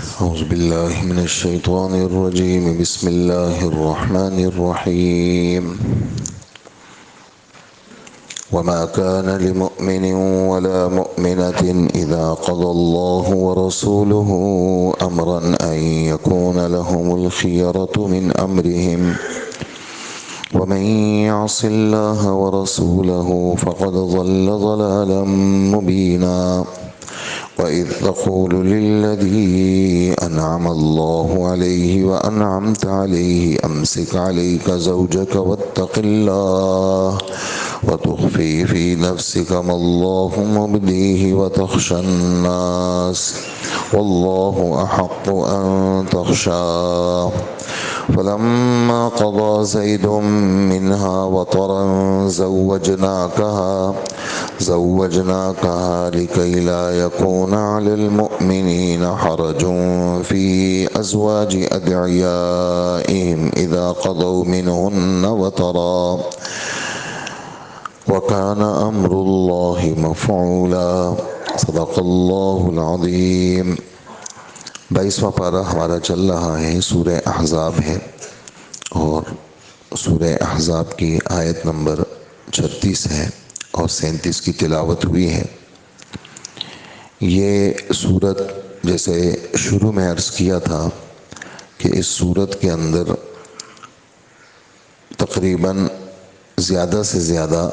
أعوذ بالله من الشيطان الرجيم. بسم الله الرحمن الرحيم. وما كان لمؤمن ولا مؤمنة إذا قضى الله ورسوله أمرا أن يكون لهم الخيرة من أمرهم ومن يعص الله ورسوله فقد ضل ضلالا مبينا. وإذ تقول للذي أنعم الله عليه وأنعمت عليه أمسك عليك زوجك واتق الله وتخفي في نفسك ما الله مبديه وتخشى الناس والله أحق أن تخشاه. فلما قضى زيد منها وطرا زوجناكها لكي لا يكون على المؤمنين حرج في أزواج أدعيائهم إذا قضوا منهن وطرا وكان أمر الله مفعولا. صدق اللہ العظیم. 22واں پارہ ہمارا چل رہا ہے، سورہ احزاب ہے، اور سورہ احزاب کی آیت نمبر 36 ہے اور 37 کی تلاوت ہوئی ہے. یہ سورت جیسے شروع میں عرض کیا تھا کہ اس سورت کے اندر تقریباً زیادہ سے زیادہ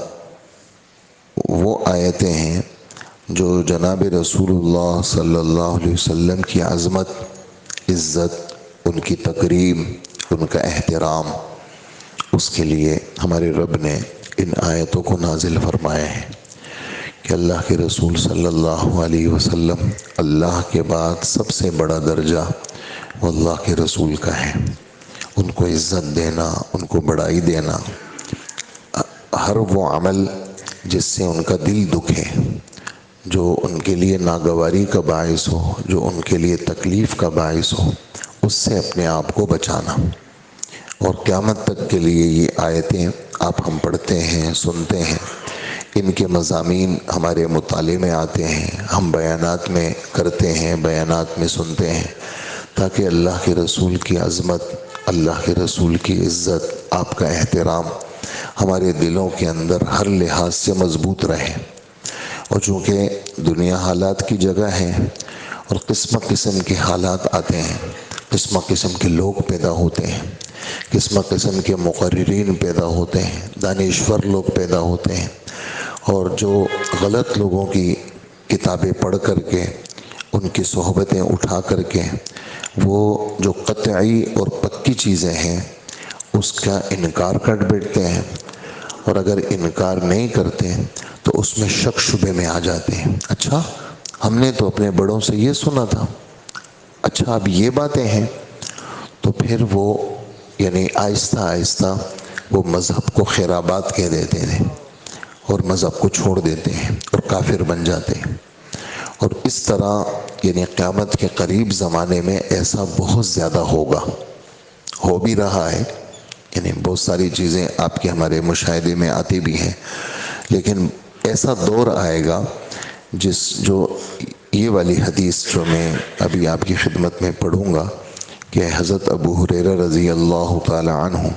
وہ آیتیں ہیں جو جناب رسول اللہ صلی اللہ علیہ وسلم کی عظمت، عزت، ان کی تکریم، ان کا احترام، اس کے لیے ہمارے رب نے ان آیتوں کو نازل فرمایا ہے کہ اللہ کے رسول صلی اللہ علیہ وسلم اللہ کے بعد سب سے بڑا درجہ وہ اللہ کے رسول کا ہے. ان کو عزت دینا، ان کو بڑائی دینا، ہر وہ عمل جس سے ان کا دل دکھے، جو ان کے لیے ناگواری کا باعث ہو، جو ان کے لیے تکلیف کا باعث ہو، اس سے اپنے آپ کو بچانا. اور قیامت تک کے لیے یہ آیتیں ہم پڑھتے ہیں، سنتے ہیں، ان کے مضامین ہمارے مطالعے میں آتے ہیں، ہم بیانات میں کرتے ہیں، بیانات میں سنتے ہیں، تاکہ اللہ کے رسول کی عظمت، اللہ کے رسول کی عزت، آپ کا احترام ہمارے دلوں کے اندر ہر لحاظ سے مضبوط رہے. اور چونکہ دنیا حالات کی جگہ ہے اور قسم قسم کے حالات آتے ہیں، قسم قسم کے لوگ پیدا ہوتے ہیں، قسم قسم کے مقررین پیدا ہوتے ہیں، دانشور لوگ پیدا ہوتے ہیں، اور جو غلط لوگوں کی کتابیں پڑھ کر کے، ان کی صحبتیں اٹھا کر کے، وہ جو قطعی اور پکی چیزیں ہیں اس کا انکار کر بیٹھتے ہیں، اور اگر انکار نہیں کرتے تو اس میں شک شبے میں آ جاتے ہیں. اچھا، ہم نے تو اپنے بڑوں سے یہ سنا تھا، اچھا اب یہ باتیں ہیں، تو پھر وہ یعنی آہستہ آہستہ وہ مذہب کو خیرآباد کہہ دیتے ہیں اور مذہب کو چھوڑ دیتے ہیں اور کافر بن جاتے ہیں. اور اس طرح یعنی قیامت کے قریب زمانے میں ایسا بہت زیادہ ہوگا، ہو بھی رہا ہے. یعنی بہت ساری چیزیں آپ کے ہمارے مشاہدے میں آتی بھی ہیں، لیکن ایسا دور آئے گا جو یہ والی حدیث جو میں ابھی آپ کی خدمت میں پڑھوں گا کہ حضرت ابو ہریرہ رضی اللہ تعالی عنہ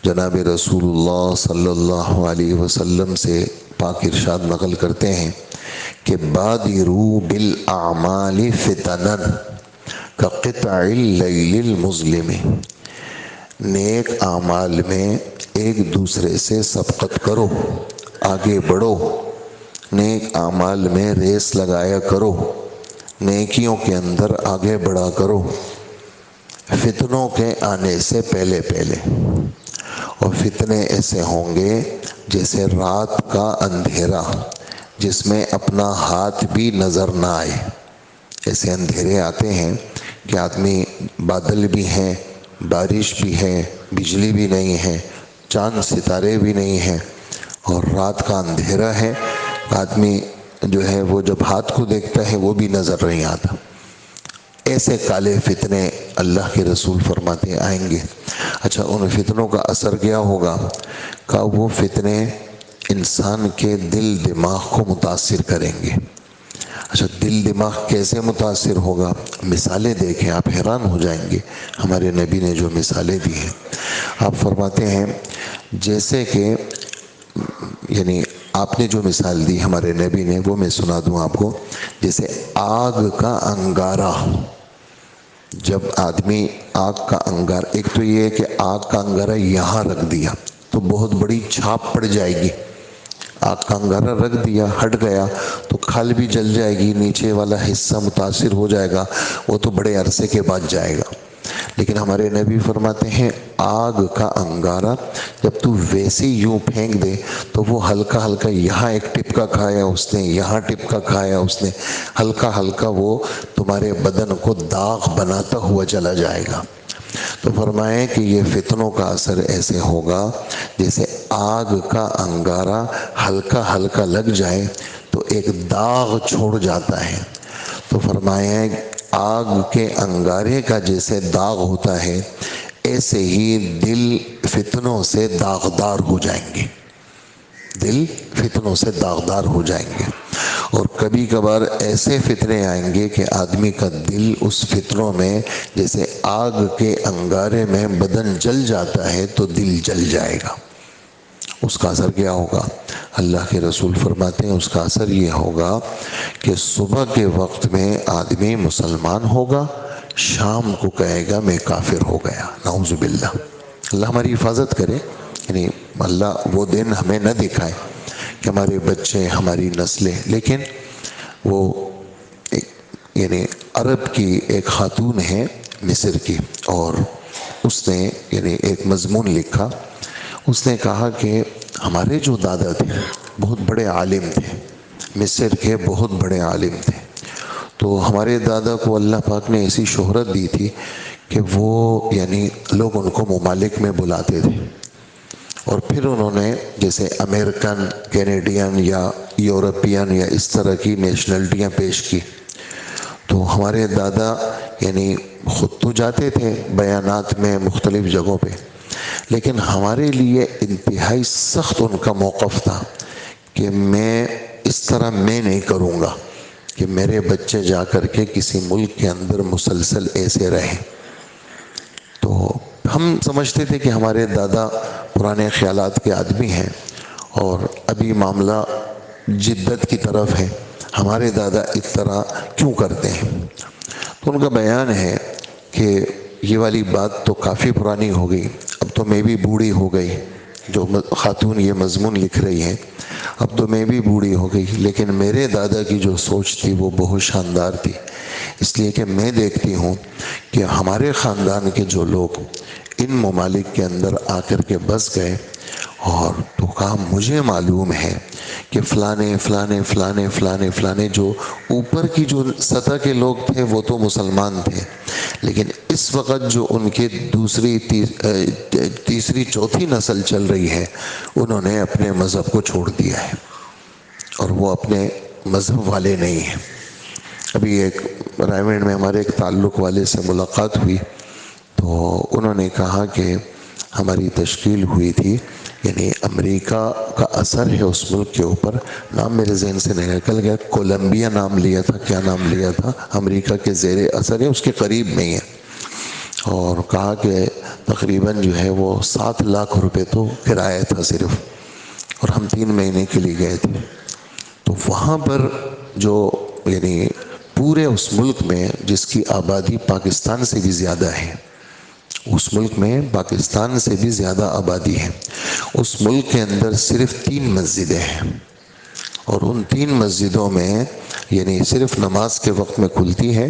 جناب رسول اللہ صلی اللہ علیہ وسلم سے پاک ارشاد نقل کرتے ہیں کہ بادروا بالاعمال فتنا کقطع اللیل المظلم. نیک اعمال میں ایک دوسرے سے سبقت کرو، آگے بڑھو، نیک اعمال میں ریس لگایا کرو، نیکیوں کے اندر آگے بڑھا کرو فتنوں کے آنے سے پہلے پہلے. اور فتنے ایسے ہوں گے جیسے رات کا اندھیرا جس میں اپنا ہاتھ بھی نظر نہ آئے. ایسے اندھیرے آتے ہیں کہ آدمی، بادل بھی ہیں، بارش بھی ہے، بجلی بھی نہیں ہے، چاند ستارے بھی نہیں ہیں، اور رات کا اندھیرا ہے. آدمی جو ہے وہ جب ہاتھ کو دیکھتا ہے وہ بھی نظر نہیں آتا. ایسے کالے فتنے اللہ کے رسول فرماتے ہیں آئیں گے. اچھا، ان فتنوں کا اثر کیا ہوگا؟ کہ وہ فتنے انسان کے دل دماغ کو متاثر کریں گے. اچھا دل دماغ کیسے متاثر ہوگا؟ مثالیں دیکھیں آپ حیران ہو جائیں گے، ہمارے نبی نے جو مثالیں دی ہیں۔ آپ فرماتے ہیں جیسے کہ یعنی آپ نے جو مثال دی ہمارے نبی نے وہ میں سنا دوں آپ کو، جیسے آگ کا انگارہ۔ جب آدمی آگ کا انگار، ایک تو یہ ہے کہ آگ کا انگارہ یہاں رکھ دیا تو بہت بڑی چھاپ پڑ جائے گی، آگ کا انگارہ رکھ دیا ہٹ گیا تو کھال بھی جل جائے گی، نیچے والا حصہ متاثر ہو جائے گا، وہ تو بڑے عرصے کے بعد جائے گا۔ لیکن ہمارے نبی فرماتے ہیں آگ کا انگارہ جب تو ویسے یوں پھینک دے تو وہ ہلکا ہلکا یہاں ایک ٹپکا کھایا اس نے، یہاں ٹپکا کھایا اس نے، ہلکا ہلکا وہ تمہارے بدن کو داغ بناتا ہوا چلا جائے گا۔ تو فرمائیں کہ یہ فتنوں کا اثر ایسے ہوگا جیسے آگ کا انگارہ ہلکا ہلکا لگ جائے تو ایک داغ چھوڑ جاتا ہے۔ تو فرمائیں آگ کے انگارے کا جیسے داغ ہوتا ہے ایسے ہی دل فتنوں سے داغدار ہو جائیں گے، دل فتنوں سے داغدار ہو جائیں گے۔ اور کبھی کبھار ایسے فتنے آئیں گے کہ آدمی کا دل اس فتنوں میں، جیسے آگ کے انگارے میں بدن جل جاتا ہے تو دل جل جائے گا۔ اس کا اثر کیا ہوگا؟ اللہ کے رسول فرماتے ہیں اس کا اثر یہ ہوگا کہ صبح کے وقت میں آدمی مسلمان ہوگا، شام کو کہے گا میں کافر ہو گیا، نعوذ باللہ۔ اللہ ہماری حفاظت کرے، یعنی اللہ وہ دن ہمیں نہ دکھائے کہ ہمارے بچے ہماری نسلیں۔ لیکن وہ یعنی عرب کی ایک خاتون ہے مصر کی، اور اس نے یعنی ایک مضمون لکھا، اس نے کہا کہ ہمارے جو دادا تھے بہت بڑے عالم تھے، مصر کے بہت بڑے عالم تھے۔ تو ہمارے دادا کو اللہ پاک نے ایسی شہرت دی تھی کہ وہ یعنی لوگ ان کو ممالک میں بلاتے تھے، اور پھر انہوں نے جیسے امریکن، کینیڈین یا یورپین یا اس طرح کی نیشنلٹیاں پیش کی۔ تو ہمارے دادا یعنی خود تو جاتے تھے بیانات میں مختلف جگہوں پہ، لیکن ہمارے لیے انتہائی سخت ان کا موقف تھا کہ میں اس طرح میں نہیں کروں گا کہ میرے بچے جا کر کے کسی ملک کے اندر مسلسل ایسے رہیں۔ تو ہم سمجھتے تھے کہ ہمارے دادا پرانے خیالات کے آدمی ہیں اور ابھی معاملہ جدت کی طرف ہے، ہمارے دادا اس طرح کیوں کرتے ہیں؟ تو ان کا بیان ہے کہ یہ والی بات تو کافی پرانی ہو گئی، اب تو میں بھی بوڑھی ہو گئی، جو خاتون یہ مضمون لکھ رہی ہیں اب تو میں بھی بوڑھی ہو گئی، لیکن میرے دادا کی جو سوچ تھی وہ بہت شاندار تھی، اس لیے کہ میں دیکھتی ہوں کہ ہمارے خاندان کے جو لوگ ان ممالک کے اندر آ کر کے بس گئے، اور تو کہا مجھے معلوم ہے کہ فلانے فلانے فلانے فلانے فلانے جو اوپر کی جو سطح کے لوگ تھے وہ تو مسلمان تھے، لیکن اس وقت جو ان کے دوسری تیسری چوتھی نسل چل رہی ہے انہوں نے اپنے مذہب کو چھوڑ دیا ہے اور وہ اپنے مذہب والے نہیں ہیں۔ ابھی ایک رائے میں ہمارے ایک تعلق والے سے ملاقات ہوئی تو انہوں نے کہا کہ ہماری تشکیل ہوئی تھی، یعنی امریکہ کا اثر ہے اس ملک کے اوپر، نام میرے ذہن سے نکل گیا، کولمبیا نام لیا تھا، کیا نام لیا تھا، امریکہ کے زیر اثر ہے، اس کے قریب میں ہی ہے، اور کہا کہ تقریباً جو ہے وہ 7 لاکھ روپے تو کرایہ تھا صرف، اور ہم 3 مہینے کے لیے گئے تھے۔ تو وہاں پر جو یعنی پورے اس ملک میں جس کی آبادی پاکستان سے بھی زیادہ ہے، اس ملک میں پاکستان سے بھی زیادہ آبادی ہے، اس ملک کے اندر صرف 3 مسجدیں ہیں، اور ان 3 مسجدوں میں یعنی صرف نماز کے وقت میں کھلتی ہے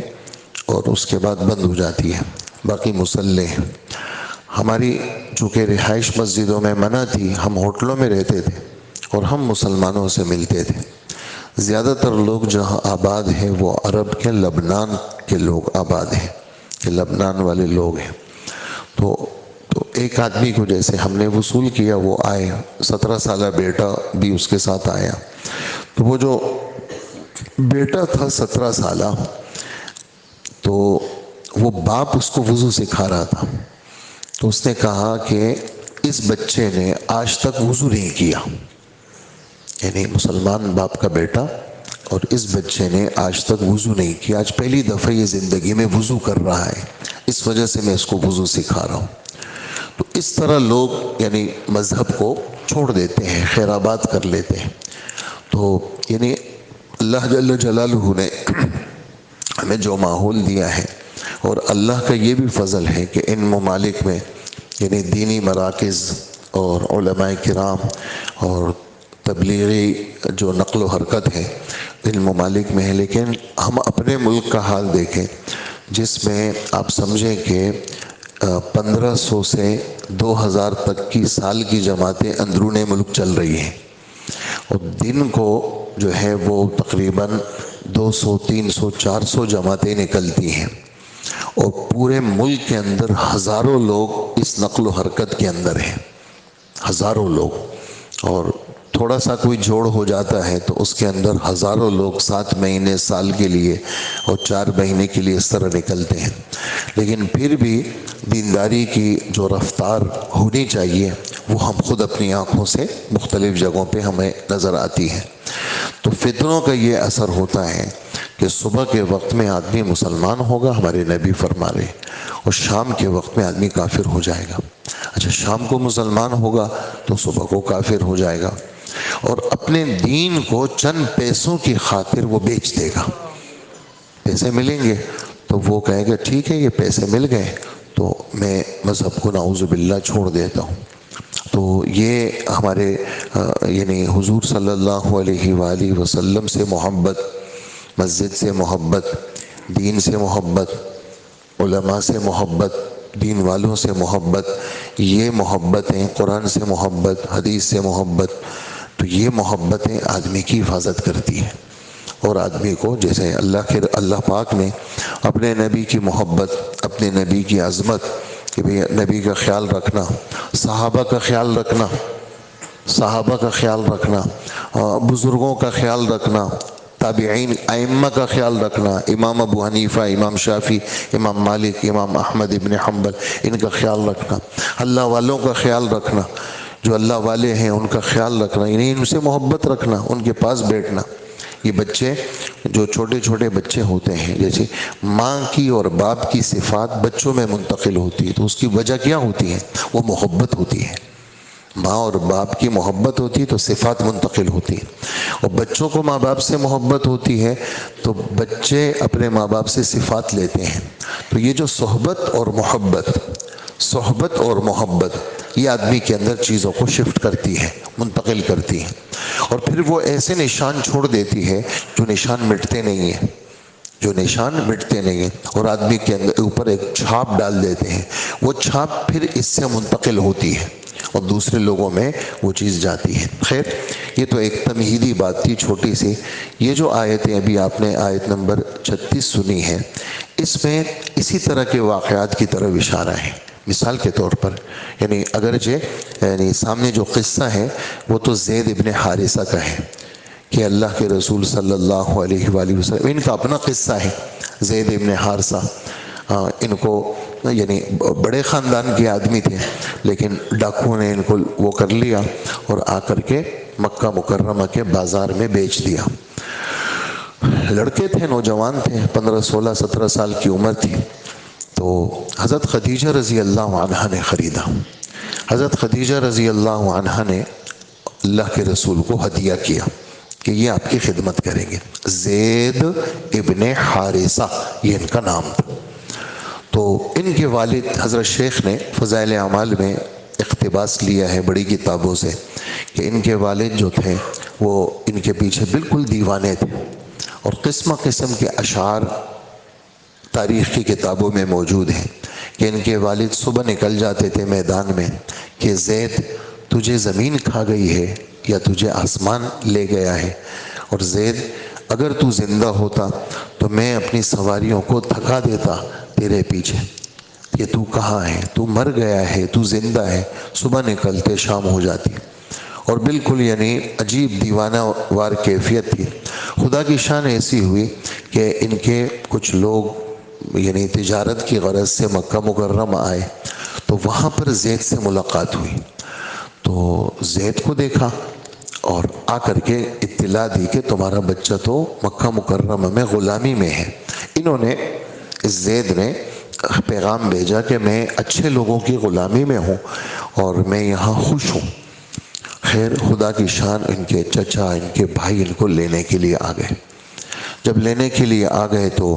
اور اس کے بعد بند ہو جاتی ہے، باقی مصلے ہیں۔ ہماری چونکہ رہائش مسجدوں میں منع تھی، ہم ہوٹلوں میں رہتے تھے اور ہم مسلمانوں سے ملتے تھے۔ زیادہ تر لوگ جہاں آباد ہیں وہ عرب کے لبنان کے لوگ آباد ہیں، کہ لبنان والے لوگ ہیں۔ تو ایک آدمی کو جیسے ہم نے وصول کیا، وہ آئے، 17 سالہ بیٹا بھی اس کے ساتھ آیا، تو وہ جو بیٹا تھا 17 سالہ، تو وہ باپ اس کو وضو سکھا رہا تھا، تو اس نے کہا کہ اس بچے نے آج تک وضو نہیں کیا، یعنی مسلمان باپ کا بیٹا اور اس بچے نے آج تک وضو نہیں کیا، آج پہلی دفعہ یہ زندگی میں وضو کر رہا ہے، اس وجہ سے میں اس کو وضو سکھا رہا ہوں۔ تو اس طرح لوگ یعنی مذہب کو چھوڑ دیتے ہیں، خیرآباد کر لیتے ہیں۔ تو یعنی اللہ جل جلالہ نے ہمیں جو ماحول دیا ہے، اور اللہ کا یہ بھی فضل ہے کہ ان ممالک میں یعنی دینی مراکز اور علماء کرام اور تبلیغی جو نقل و حرکت ہے ان ممالک میں ہے، لیکن ہم اپنے ملک کا حال دیکھیں جس میں آپ سمجھیں کہ 1500 سے 2000 تک کی سال کی جماعتیں اندرون ملک چل رہی ہیں، اور دن کو جو ہے وہ تقریباً 200 300 400 جماعتیں نکلتی ہیں، اور پورے ملک کے اندر ہزاروں لوگ اس نقل و حرکت کے اندر ہیں، ہزاروں لوگ، اور تھوڑا سا کوئی جوڑ ہو جاتا ہے تو اس کے اندر ہزاروں لوگ 7 مہینے سال کے لیے اور 4 مہینے کے لیے اس طرح نکلتے ہیں۔ لیکن پھر بھی دینداری کی جو رفتار ہونی چاہیے وہ ہم خود اپنی آنکھوں سے مختلف جگہوں پہ ہمیں نظر آتی ہے۔ تو فتنوں کا یہ اثر ہوتا ہے کہ صبح کے وقت میں آدمی مسلمان ہوگا، ہمارے نبی فرما رہے، اور شام کے وقت میں آدمی کافر ہو جائے گا۔ اچھا، شام کو مسلمان ہوگا تو صبح کو کافر ہو جائے گا، اور اپنے دین کو چند پیسوں کی خاطر وہ بیچ دے گا۔ پیسے ملیں گے تو وہ کہے گا ٹھیک ہے، یہ پیسے مل گئے تو میں مذہب کو نعوذ باللہ چھوڑ دیتا ہوں۔ تو یہ ہمارے یعنی حضور صلی اللہ علیہ وآلہ وسلم سے محبت، مسجد سے محبت، دین سے محبت، علماء سے محبت، دین والوں سے محبت، یہ محبتیں، قرآن سے محبت، حدیث سے محبت، تو یہ محبتیں آدمی کی حفاظت کرتی ہیں، اور آدمی کو جیسے اللہ پاک نے اپنے نبی کی محبت، اپنے نبی کی عظمت، کہ بھئی نبی کا خیال رکھنا، صحابہ کا خیال رکھنا، صحابہ کا خیال رکھنا، بزرگوں کا خیال رکھنا، تابعین ائمہ کا خیال رکھنا، امام ابو حنیفہ، امام شافعی، امام مالک، امام احمد ابن حنبل، ان کا خیال رکھنا، اللہ والوں کا خیال رکھنا، جو اللہ والے ہیں ان کا خیال رکھنا، یعنی ان سے محبت رکھنا، ان کے پاس بیٹھنا۔ یہ بچے جو چھوٹے چھوٹے بچے ہوتے ہیں، جیسے ماں کی اور باپ کی صفات بچوں میں منتقل ہوتی ہے، تو اس کی وجہ کیا ہوتی ہے؟ وہ محبت ہوتی ہے۔ ماں اور باپ کی محبت ہوتی ہے تو صفات منتقل ہوتی ہیں، اور بچوں کو ماں باپ سے محبت ہوتی ہے تو بچے اپنے ماں باپ سے صفات لیتے ہیں۔ تو یہ جو صحبت اور محبت یہ آدمی کے اندر چیزوں کو شفٹ کرتی ہے، منتقل کرتی ہے، اور پھر وہ ایسے نشان چھوڑ دیتی ہے جو نشان مٹتے نہیں ہیں، اور آدمی کے اندر اوپر ایک چھاپ ڈال دیتے ہیں، وہ چھاپ پھر اس سے منتقل ہوتی ہے اور دوسرے لوگوں میں وہ چیز جاتی ہے۔ خیر، یہ تو ایک تمہیدی بات تھی چھوٹی سی۔ یہ جو آیتیں ابھی آپ نے آیت نمبر 36 سنی ہے، اس میں اسی طرح کے واقعات کی طرف اشارہ ہے۔ مثال کے طور پر یعنی اگرچہ سامنے جو قصہ ہے وہ تو زید ابن حارثہ کا ہے کہ اللہ کے رسول صلی اللہ علیہ وآلہ وسلم، ان کا اپنا قصہ ہے۔ زید ابن حارثہ، ان کو یعنی بڑے خاندان کے آدمی تھے، لیکن ڈاکوؤں نے ان کو وہ کر لیا اور آ کر کے مکہ مکرمہ کے بازار میں بیچ دیا۔ لڑکے تھے، نوجوان تھے، 15 16 17 سال کی عمر تھی، تو حضرت خدیجہ رضی اللہ عنہا نے خریدا۔ حضرت خدیجہ رضی اللہ عنہا نے اللہ کے رسول کو ہدیہ کیا کہ یہ آپ کی خدمت کریں گے۔ زید ابن حارثہ یہ ان کا نام تھا۔ تو ان کے والد حضرت شیخ نے فضائل اعمال میں اقتباس لیا ہے بڑی کتابوں سے کہ ان کے والد جو تھے وہ ان کے پیچھے بالکل دیوانے تھے، اور قسم قسم کے اشعار تاریخ کی کتابوں میں موجود ہیں کہ ان کے والد صبح نکل جاتے تھے میدان میں کہ زید تجھے زمین کھا گئی ہے یا تجھے آسمان لے گیا ہے، اور زید اگر تو زندہ ہوتا تو میں اپنی سواریوں کو تھکا دیتا تیرے پیچھے، کہ تو کہاں ہے، تو مر گیا ہے، تو زندہ ہے، صبح نکلتے شام ہو جاتی، اور بالکل یعنی عجیب دیوانہ وار کیفیت تھی۔ خدا کی شان ایسی ہوئی کہ ان کے کچھ لوگ یعنی تجارت کی غرض سے مکہ مکرمہ آئے، تو وہاں پر زید سے ملاقات ہوئی، تو زید کو دیکھا اور آ کر کے اطلاع دی کہ تمہارا بچہ تو مکہ مکرمہ میں غلامی میں ہے۔ انہوں نے، اس زید نے پیغام بھیجا کہ میں اچھے لوگوں کی غلامی میں ہوں اور میں یہاں خوش ہوں۔ خیر خدا کی شان، ان کے چچا، ان کے بھائی ان کو لینے کے لیے آ گئے۔ جب لینے کے لیے آ گئے تو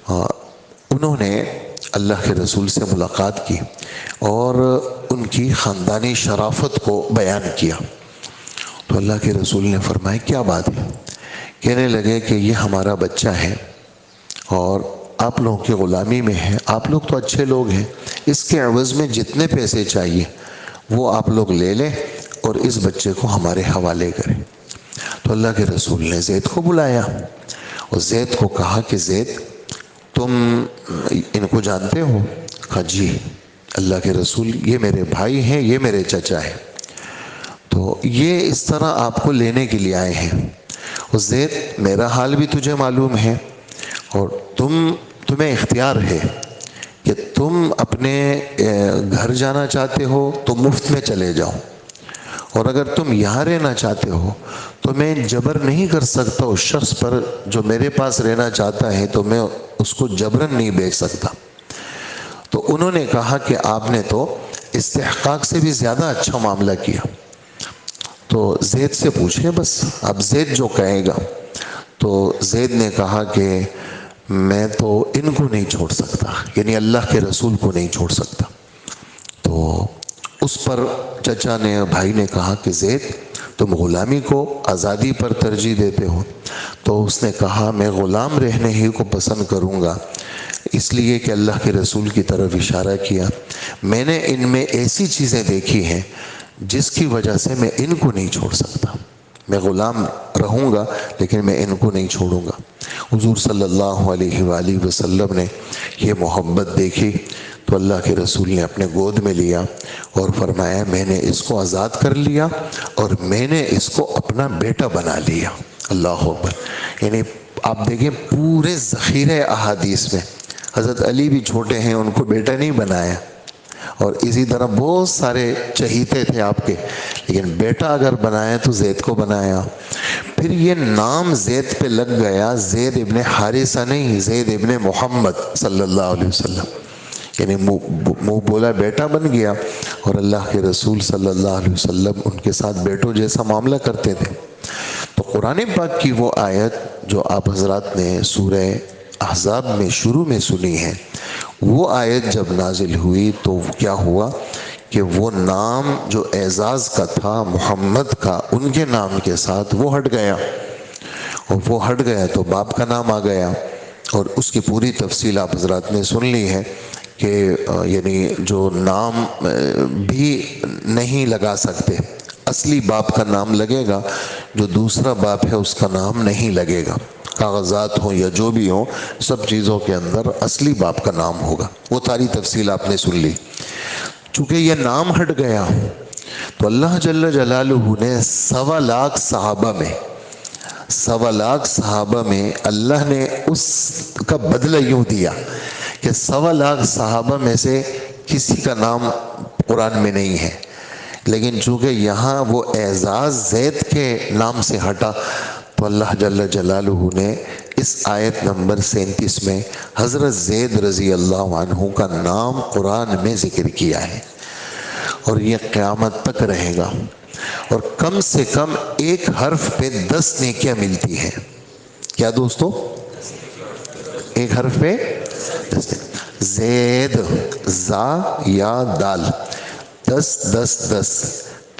انہوں نے اللہ کے رسول سے ملاقات کی اور ان کی خاندانی شرافت کو بیان کیا۔ تو اللہ کے رسول نے فرمایا کیا بات ہے؟ کہنے لگے کہ یہ ہمارا بچہ ہے اور آپ لوگوں کی غلامی میں ہے، آپ لوگ تو اچھے لوگ ہیں، اس کے عوض میں جتنے پیسے چاہیے وہ آپ لوگ لے لیں اور اس بچے کو ہمارے حوالے کریں۔ تو اللہ کے رسول نے زید کو بلایا اور زید کو کہا کہ زید تم ان کو جانتے ہو؟ کہا جی اللہ کے رسول، یہ میرے بھائی ہیں، یہ میرے چچا ہیں، تو یہ اس طرح آپ کو لینے کے لیے آئے ہیں۔ اور زید میرا حال بھی تجھے معلوم ہے اور تمہیں اختیار ہے کہ تم اپنے گھر جانا چاہتے ہو تو مفت میں چلے جاؤ، اور اگر تم یہاں رہنا چاہتے ہو تو میں جبر نہیں کر سکتا اس شخص پر جو میرے پاس رہنا چاہتا ہے، تو میں اس کو جبرن نہیں بھیج سکتا۔ تو انہوں نے کہا کہ آپ نے تو استحقاق سے بھی زیادہ اچھا معاملہ کیا، تو زید سے پوچھیں بس، اب زید جو کہے گا۔ تو زید نے کہا کہ میں تو ان کو نہیں چھوڑ سکتا، یعنی اللہ کے رسول کو نہیں چھوڑ سکتا۔ تو اس پر چچا نے، بھائی نے کہا کہ زید تم غلامی کو آزادی پر ترجیح دیتے ہو؟ تو اس نے کہا میں غلام رہنے ہی کو پسند کروں گا، اس لیے کہ اللہ کے رسول کی طرف اشارہ کیا، میں نے ان میں ایسی چیزیں دیکھی ہیں جس کی وجہ سے میں ان کو نہیں چھوڑ سکتا، میں غلام رہوں گا لیکن میں ان کو نہیں چھوڑوں گا۔ حضور صلی اللہ علیہ وآلہ وسلم نے یہ محبت دیکھی تو اللہ کے رسول نے اپنے گود میں لیا اور فرمایا میں نے اس کو آزاد کر لیا اور میں نے اس کو اپنا بیٹا بنا لیا۔ اللہ اکبر! یعنی آپ دیکھیں پورے ذخیرہ احادیث میں حضرت علی بھی چھوٹے ہیں، ان کو بیٹا نہیں بنایا، اور اسی طرح بہت سارے چہیتے تھے آپ کے، لیکن بیٹا اگر بنایا تو زید کو بنایا۔ پھر یہ نام زید پہ لگ گیا، زید ابن حارثہ نہیں، زید ابن محمد صلی اللہ علیہ وسلم، یعنی منہ بولا بیٹا بن گیا، اور اللہ کے رسول صلی اللہ علیہ وسلم ان کے ساتھ بیٹوں جیسا معاملہ کرتے تھے۔ تو قرآن پاک کی وہ آیت جو آپ حضرات نے سورہ احزاب میں شروع میں سنی ہے، وہ آیت جب نازل ہوئی تو کیا ہوا کہ وہ نام جو اعزاز کا تھا محمد کا، ان کے نام کے ساتھ وہ ہٹ گیا، اور وہ ہٹ گیا تو باپ کا نام آ گیا، اور اس کی پوری تفصیل آپ حضرات نے سن لی ہے کہ یعنی جو نام بھی نہیں لگا سکتے، اصلی باپ کا نام لگے گا، جو دوسرا باپ ہے اس کا نام نہیں لگے گا، کاغذات ہوں یا جو بھی ہوں، سب چیزوں کے اندر اصلی باپ کا نام ہوگا۔ وہ ساری تفصیل آپ نے سن لی۔ چونکہ یہ نام ہٹ گیا تو اللہ جل جلالہ نے 1.25 صحابہ میں اللہ نے اس کا بدلہ یوں دیا کہ 1.25 صحابہ میں سے کسی کا نام قرآن میں نہیں ہے، لیکن چونکہ یہاں وہ اعزاز زید کے نام سے ہٹا تو اللہ جل جلالہ نے اس آیت نمبر 37 میں حضرت زید رضی اللہ عنہ کا نام قرآن میں ذکر کیا ہے، اور یہ قیامت تک رہے گا، اور کم سے کم ایک حرف پہ 10 نیکیاں ملتی ہیں۔ کیا دوستو؟ ایک حرف پہ 10، زید، زا یا دال،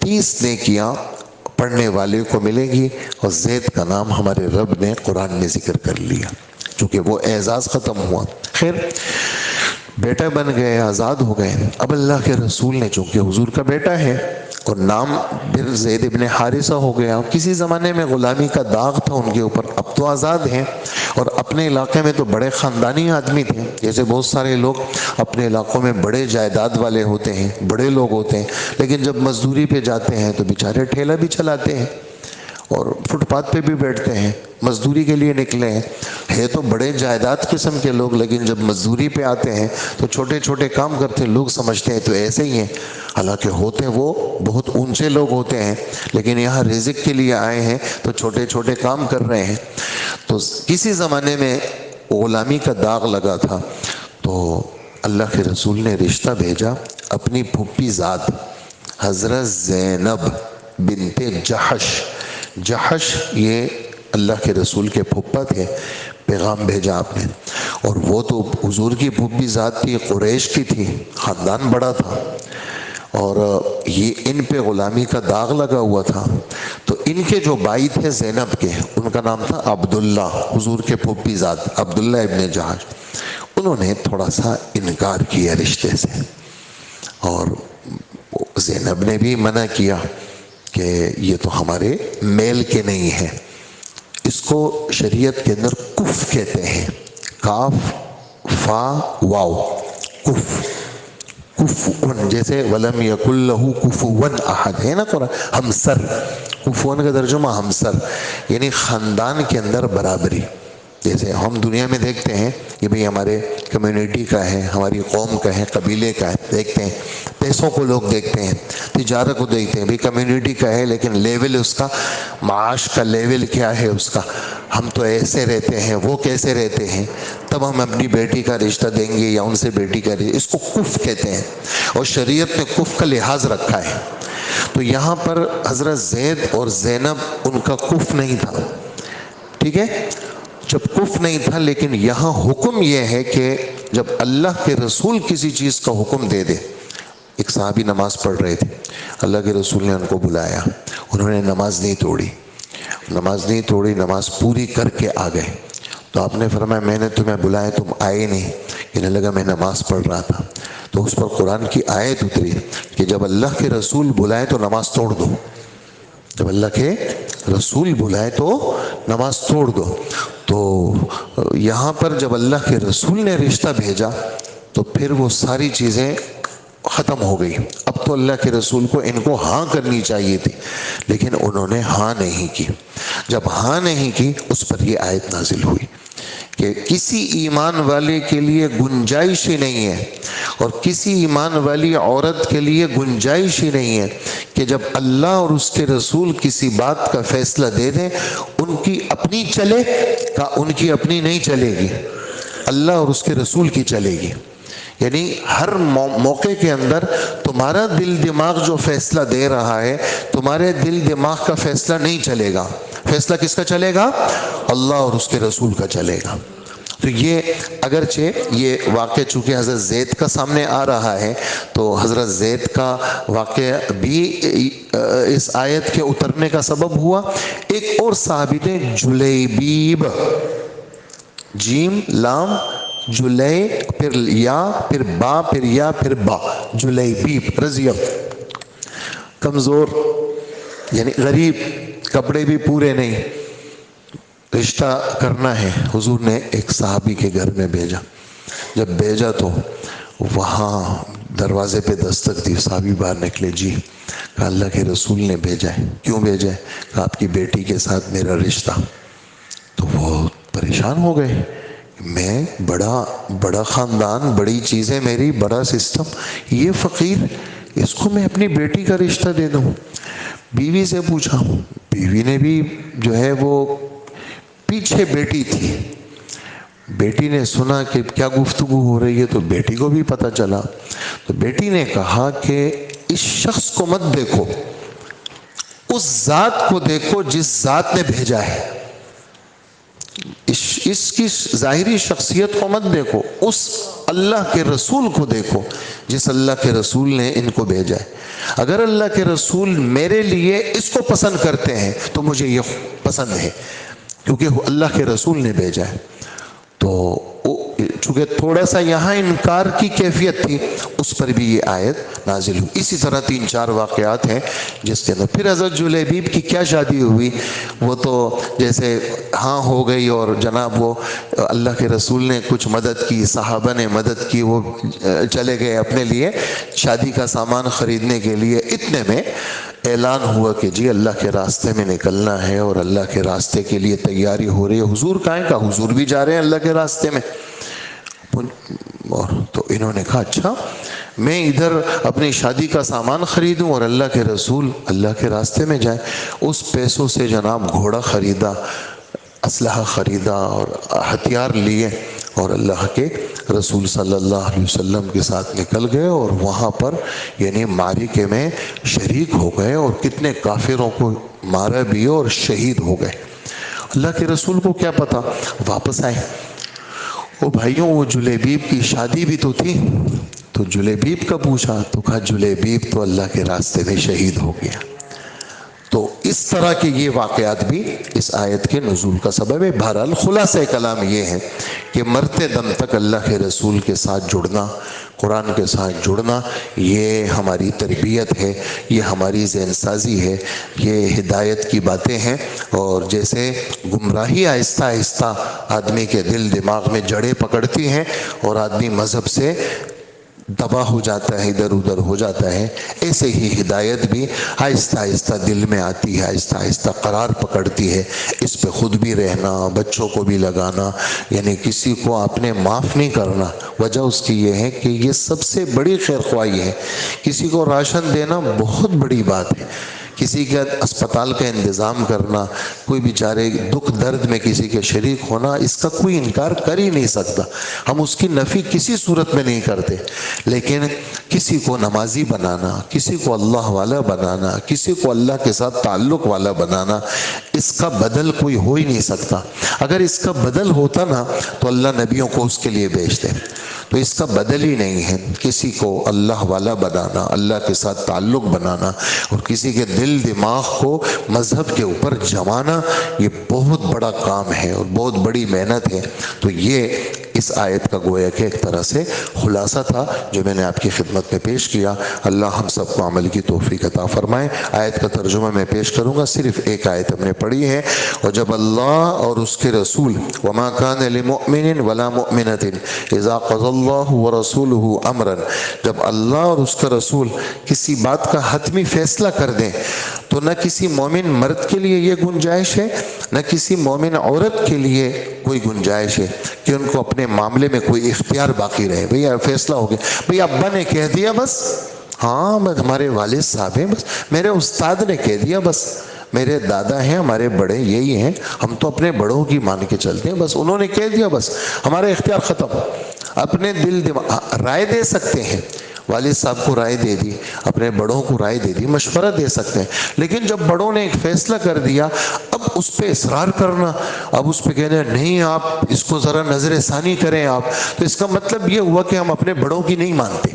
30 نیکیاں پڑھنے والے کو ملے گی، اور زید کا نام ہمارے رب نے قرآن میں ذکر کر لیا چونکہ وہ اعزاز ختم ہوا۔ خیر بیٹا بن گئے، آزاد ہو گئے۔ اب اللہ کے رسول نے چونکہ حضور کا بیٹا ہے اور نام پھر زید ابن حارثہ ہو گیا، کسی زمانے میں غلامی کا داغ تھا ان کے اوپر، اب تو آزاد ہیں، اور اپنے علاقے میں تو بڑے خاندانی آدمی تھے، جیسے بہت سارے لوگ اپنے علاقوں میں بڑے جائیداد والے ہوتے ہیں، بڑے لوگ ہوتے ہیں، لیکن جب مزدوری پہ جاتے ہیں تو بیچارے ٹھیلا بھی چلاتے ہیں، اور فٹ پاتھ پہ بھی بیٹھتے ہیں، مزدوری کے لیے نکلے ہیں، ہے تو بڑے جائیداد قسم کے لوگ، لیکن جب مزدوری پہ آتے ہیں تو چھوٹے چھوٹے کام کرتے ہیں، لوگ سمجھتے ہیں تو ایسے ہی ہیں، حالانکہ ہوتے وہ بہت اونچے لوگ ہوتے ہیں، لیکن یہاں رزق کے لیے آئے ہیں تو چھوٹے چھوٹے کام کر رہے ہیں۔ تو کسی زمانے میں غلامی کا داغ لگا تھا، تو اللہ کے رسول نے رشتہ بھیجا اپنی پھوپھی ذات حضرت زینب بنت جحش۔ جحش یہ اللہ کے رسول کے پھوپھا تھے، پیغام بھیجا آپ نے، اور وہ تو حضور کی پھوپھی ذات تھی، قریش کی تھی، خاندان بڑا تھا، اور یہ ان پہ غلامی کا داغ لگا ہوا تھا۔ تو ان کے جو بھائی تھے زینب کے، ان کا نام تھا عبداللہ، حضور کے پھوپھی ذات عبداللہ ابن جحش، انہوں نے تھوڑا سا انکار کیا رشتے سے، اور زینب نے بھی منع کیا کہ یہ تو ہمارے میل کے نہیں ہیں۔ اس کو شریعت کے اندر کف کہتے ہیں، کاف فا واو، کف، کفون، جیسے ولم یکن لہ کفوا احد ہے نا قرآن، ہمسر، کفون کا ترجمہ ہمسر، یعنی خاندان کے اندر برابری۔ جیسے ہم دنیا میں دیکھتے ہیں کہ بھئی ہمارے کمیونٹی کا ہے، ہماری قوم کا ہے، قبیلے کا ہے، دیکھتے ہیں پیسوں کو لوگ دیکھتے ہیں، تجارت کو دیکھتے ہیں، بھئی کمیونٹی کا ہے لیکن لیول اس کا، معاش کا لیول کیا ہے اس کا، ہم تو ایسے رہتے ہیں، وہ کیسے رہتے ہیں، تب ہم اپنی بیٹی کا رشتہ دیں گے یا ان سے بیٹی کا رشتہ، اس کو کف کہتے ہیں، اور شریعت نے کف کا لحاظ رکھا ہے۔ تو یہاں پر حضرت زید اور زینب ان کا کف نہیں تھا، ٹھیک ہے، جب کف نہیں تھا، لیکن یہاں حکم یہ ہے کہ جب اللہ کے رسول کسی چیز کا حکم دے دے، ایک صحابی نماز پڑھ رہے تھے، اللہ کے رسول نے ان کو بلایا، انہوں نے نماز نہیں توڑی، نماز پوری کر کے آ گئے، تو آپ نے فرمایا میں نے تمہیں بلایا تم آئے نہیں، انہیں لگا میں نماز پڑھ رہا تھا، تو اس پر قرآن کی آیت اتری کہ جب اللہ کے رسول بلائے تو نماز توڑ دو، جب اللہ کے رسول بلائے تو نماز توڑ دو۔ تو یہاں پر جب اللہ کے رسول نے رشتہ بھیجا تو پھر وہ ساری چیزیں ختم ہو گئی، اب تو اللہ کے رسول کو ان کو ہاں کرنی چاہیے تھی، لیکن انہوں نے ہاں نہیں کی۔ جب ہاں نہیں کی، اس پر یہ آیت نازل ہوئی کہ کسی ایمان والے کے لیے گنجائش ہی نہیں ہے، اور کسی ایمان والی عورت کے لیے گنجائش ہی نہیں ہے کہ جب اللہ اور اس کے رسول کسی بات کا فیصلہ دے دیں، ان کی اپنی چلے کا ان کی اپنی نہیں چلے گی، اللہ اور اس کے رسول کی چلے گی۔ یعنی ہر موقع کے اندر تمہارا دل دماغ جو فیصلہ دے رہا ہے، تمہارے دل دماغ کا فیصلہ نہیں چلے گا، فیصلہ کس کا چلے گا؟ اللہ اور اس کے رسول کا چلے گا۔ تو یہ اگرچہ یہ واقعہ چونکہ حضرت زید کا سامنے آ رہا ہے، تو حضرت زید کا واقعہ بھی اس آیت کے اترنے کا سبب ہوا۔ ایک اور صحابی تھے جلیبیب، جیم لام جلے پھر یا پھر با پھر یا پھر با، جلیبیب رضی اللہ، کمزور یعنی غریب، کپڑے بھی پورے نہیں، رشتہ کرنا ہے، حضور نے ایک صحابی کے گھر میں بھیجا، جب بھیجا تو وہاں دروازے پہ دستک دی، صحابی باہر نکلے، جی، کہا اللہ کے رسول نے بھیجا ہے، کیوں بھیجا ہے؟ کہا آپ کی بیٹی کے ساتھ میرا رشتہ۔ تو وہ پریشان ہو گئے، میں بڑا خاندان، بڑی چیزیں میری، بڑا سسٹم، یہ فقیر، اس کو میں اپنی بیٹی کا رشتہ دے دوں؟ بیوی سے پوچھا، بیوی نے بھی جو ہے وہ پیچھے بیٹی تھی، بیٹی نے سنا کہ کیا گفتگو ہو رہی ہے، تو بیٹی کو بھی پتہ چلا، تو بیٹی نے کہا کہ اس شخص کو مت دیکھو، اس ذات کو دیکھو جس ذات نے بھیجا ہے، اس کی ظاہری شخصیت کو مت دیکھو، اس اللہ کے رسول کو دیکھو جس اللہ کے رسول نے ان کو بھیجا ہے۔ اگر اللہ کے رسول میرے لیے اس کو پسند کرتے ہیں تو مجھے یہ پسند ہے، کیونکہ اللہ کے رسول نے بھیجا ہے۔ تو چونکہ تھوڑا سا یہاں انکار کی کیفیت تھی، اس پر بھی یہ آیت نازل ہوئی۔ اسی طرح 3-4 واقعات ہیں جس کے اندر پھر حضرت جلیبیب کی کیا شادی ہوئی، وہ تو جیسے ہاں ہو گئی، اور جناب وہ اللہ کے رسول نے کچھ مدد کی، صحابہ نے مدد کی، وہ چلے گئے اپنے لیے شادی کا سامان خریدنے کے لیے، اتنے میں اعلان ہوا کہ جی اللہ کے راستے میں نکلنا ہے اور اللہ کے راستے کے لیے تیاری ہو رہی ہے. حضور کہاں کا؟ حضور بھی جا رہے ہیں اللہ کے راستے میں. اور تو انہوں نے کہا اچھا میں ادھر اپنی شادی کا سامان خریدوں اور اللہ کے رسول اللہ کے راستے میں جائیں. اس پیسوں سے جناب گھوڑا خریدا، اسلحہ خریدا اور ہتھیار لیے اور اللہ کے رسول صلی اللہ علیہ وسلم کے ساتھ نکل گئے اور وہاں پر یعنی معرکے میں شریک ہو گئے اور کتنے کافروں کو مارا بھی اور شہید ہو گئے. اللہ کے رسول کو کیا پتا، واپس آئے. وہ بھائیوں وہ جلیبیب کی شادی بھی تو تھی، تو جلیبیب کا پوچھا تو کہا جلیبیب تو اللہ کے راستے میں شہید ہو گیا. تو اس طرح کے یہ واقعات بھی اس آیت کے نزول کا سبب ہے. بہرحال خلاصہ کلام یہ ہے کہ مرتے دم تک اللہ کے رسول کے ساتھ جڑنا، قرآن کے ساتھ جڑنا، یہ ہماری تربیت ہے، یہ ہماری ذہن سازی ہے، یہ ہدایت کی باتیں ہیں. اور جیسے گمراہی آہستہ آہستہ آدمی کے دل دماغ میں جڑیں پکڑتی ہیں اور آدمی مذہب سے دبا ہو جاتا ہے، ادھر ادھر ہو جاتا ہے، ایسے ہی ہدایت بھی آہستہ آہستہ دل میں آتی ہے، آہستہ آہستہ قرار پکڑتی ہے. اس پہ خود بھی رہنا، بچوں کو بھی لگانا، یعنی کسی کو آپ نے معاف نہیں کرنا. وجہ اس کی یہ ہے کہ یہ سب سے بڑی خیر خواہی ہے. کسی کو راشن دینا بہت بڑی بات ہے، کسی کے اسپتال کا انتظام کرنا، کوئی بیچارے دکھ درد میں کسی کے شریک ہونا، اس کا کوئی انکار کر ہی نہیں سکتا. ہم اس کی نفی کسی صورت میں نہیں کرتے. لیکن کسی کو نمازی بنانا، کسی کو اللہ والا بنانا، کسی کو اللہ کے ساتھ تعلق والا بنانا، اس کا بدل کوئی ہو ہی نہیں سکتا. اگر اس کا بدل ہوتا نا تو اللہ نبیوں کو اس کے لیے بھیجتے. تو اس کا بدل ہی نہیں ہے. کسی کو اللہ والا بنانا، اللہ کے ساتھ تعلق بنانا اور کسی کے دل دماغ کو مذہب کے اوپر جمانا، یہ بہت بڑا کام ہے اور بہت بڑی محنت ہے. تو یہ اس آیت کا گویا کہ ایک طرح سے خلاصہ تھا جو میں نے آپ کی خدمت میں پیش کیا. اللہ ہم سب کو عمل کی توفیق عطا فرمائے. آیت کا ترجمہ میں پیش کروں گا. صرف ایک آیت ہم نے پڑھی ہے. اور جب اللہ اور اس کے رسول وما كان لمؤمن ولا مؤمنة اذا قضى الله ورسوله امرا، جب اللہ اور اس کا رسول کسی بات کا حتمی فیصلہ کر دیں تو نہ کسی مومن مرد کے لیے یہ گنجائش ہے، نہ کسی مومن عورت کے لیے کوئی گنجائش ہے کہ ان کو اپنے معاملے میں کوئی اختیار باقی رہے. بھئی فیصلہ ہو گیا، بھئی ابا نے کہہ دیا بس، ہاں بس ہمارے والد صاحب ہیں، بس میرے استاد نے کہہ دیا، بس میرے دادا ہیں، ہمارے بڑے یہی ہیں، ہم تو اپنے بڑوں کی مان کے چلتے ہیں، بس انہوں نے کہہ دیا بس ہمارا اختیار ختم. اپنے دل دماغ رائے دے سکتے ہیں، والد صاحب کو رائے دے دی، اپنے بڑوں کو رائے دے دی، مشورہ دے سکتے ہیں. لیکن جب بڑوں نے ایک فیصلہ کر دیا، اب اس پہ اصرار کرنا، اب اس پہ کہنا نہیں آپ اس کو ذرا نظر ثانی کریں آپ، تو اس کا مطلب یہ ہوا کہ ہم اپنے بڑوں کی نہیں مانتے.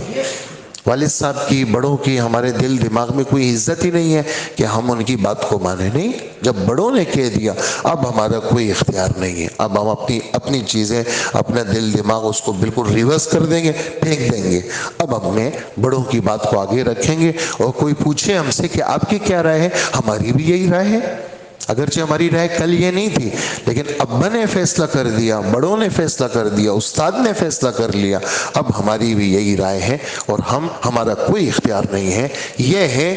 والد صاحب کی، بڑوں کی ہمارے دل دماغ میں کوئی عزت ہی نہیں ہے کہ ہم ان کی بات کو مانیں. نہیں، جب بڑوں نے کہہ دیا اب ہمارا کوئی اختیار نہیں ہے. اب ہم اپنی چیزیں، اپنا دل دماغ اس کو بالکل ریورس کر دیں گے، پھینک دیں گے. اب ہم نے بڑوں کی بات کو آگے رکھیں گے. اور کوئی پوچھے ہم سے کہ آپ کی کیا رائے ہے، ہماری بھی یہی رائے ہے. اگرچہ ہماری رائے کل یہ نہیں تھی، لیکن ابا نے فیصلہ کر دیا، بڑوں نے فیصلہ کر دیا، استاد نے فیصلہ کر لیا، اب ہماری بھی یہی رائے ہے اور ہمارا کوئی اختیار نہیں ہے. یہ ہے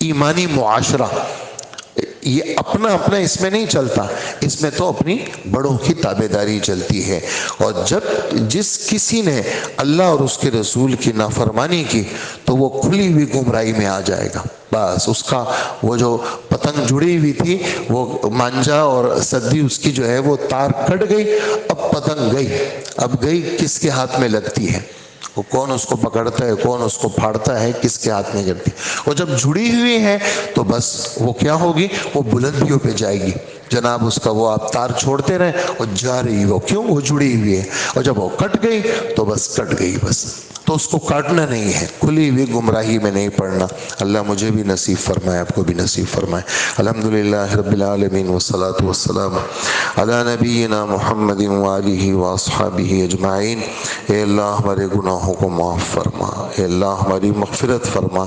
ایمانی معاشرہ. یہ اپنا اپنا اس میں نہیں چلتا، اس میں تو اپنی بڑوں کی تابعداری چلتی ہے. اور جس کسی نے اللہ اور اس کے رسول کی نافرمانی کی تو وہ کھلی ہوئی گمراہی میں آ جائے گا. بس اس کا وہ جو پتنگ جڑی ہوئی تھی، وہ مانجا اور سدی اس کی جو ہے وہ تار کٹ گئی، اب پتنگ گئی. اب گئی کس کے ہاتھ میں لگتی ہے، وہ کون اس کو پکڑتا ہے، کون اس کو پھاڑتا ہے، کس کے ہاتھ میں گرتی. اور جب جڑی ہوئی ہے تو بس وہ کیا ہوگی، وہ بلندیوں پہ جائے گی. جناب اس کا وہ آپ تار چھوڑتے رہیں اور جا رہی، وہ کیوں، وہ جڑی ہوئی ہے. اور جب وہ کٹ گئی تو بس کٹ گئی، بس تو اس کو کاٹنا نہیں ہے، کھلی ہوئی گمراہی میں نہیں پڑنا. اللہ مجھے بھی نصیب فرمائے، آپ کو بھی نصیب فرمائے. الحمدللہ رب العالمین والصلاة والسلام علی نبینا محمد وآلہ واصحابہ اجمعین. اے اللہ ہمارے گناہوں کو معاف فرما، اے اللہ ہماری مغفرت فرما.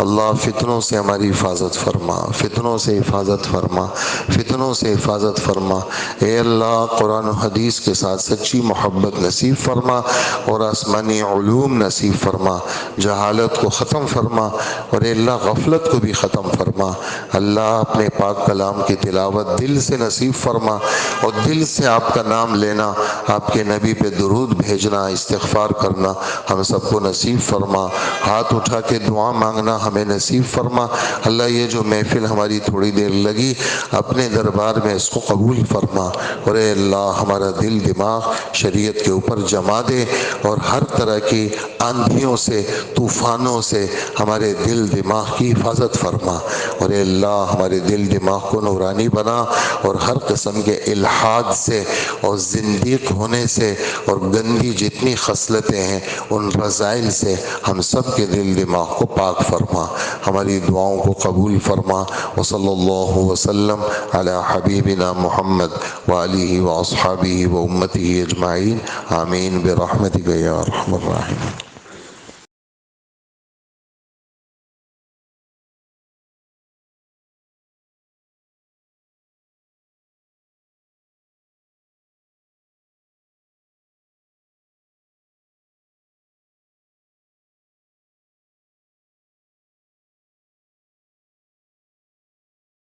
اللہ فتنوں سے ہماری حفاظت فرما، فتنوں سے حفاظت فرما، فتنوں سے حفاظت فرما. اے اللہ قرآن و حدیث کے ساتھ سچی محبت نصیب فرما اور آسمانی علوم علوم نصیب فرما، جہالت کو ختم فرما، اور اے اللہ غفلت کو بھی ختم فرما۔ اللہ اپنے پاک کلام کی تلاوت دل سے نصیب فرما، اور دل سے آپ کا نام لینا، آپ کے نبی پہ درود بھیجنا، استغفار کرنا ہم سب کو نصیب فرما۔ ہاتھ اٹھا کے دعا مانگنا ہمیں نصیب فرما۔ اللہ یہ جو محفل ہماری تھوڑی دیر لگی، اپنے دربار میں اس کو قبول فرما، اور اے اللہ ہمارا دل دماغ شریعت کے اوپر جما دے، اور ہر طرح کی آندھیوں سے، طوفانوں سے ہمارے دل دماغ کی حفاظت فرما، اور اے اللہ ہمارے دل دماغ کو نورانی بنا، اور ہر قسم کے الحاد سے اور زندیق ہونے سے اور گندی جتنی خصلتیں ہیں ان رذائل سے ہم سب کے دل دماغ کو پاک فرما، ہماری دعاؤں کو قبول فرما۔ وصلی اللہ وسلم علی حبیبنا محمد وآلہ واصحابہ وامتہ اجمعین، آمین برحمتک یا ارحم الراحمین۔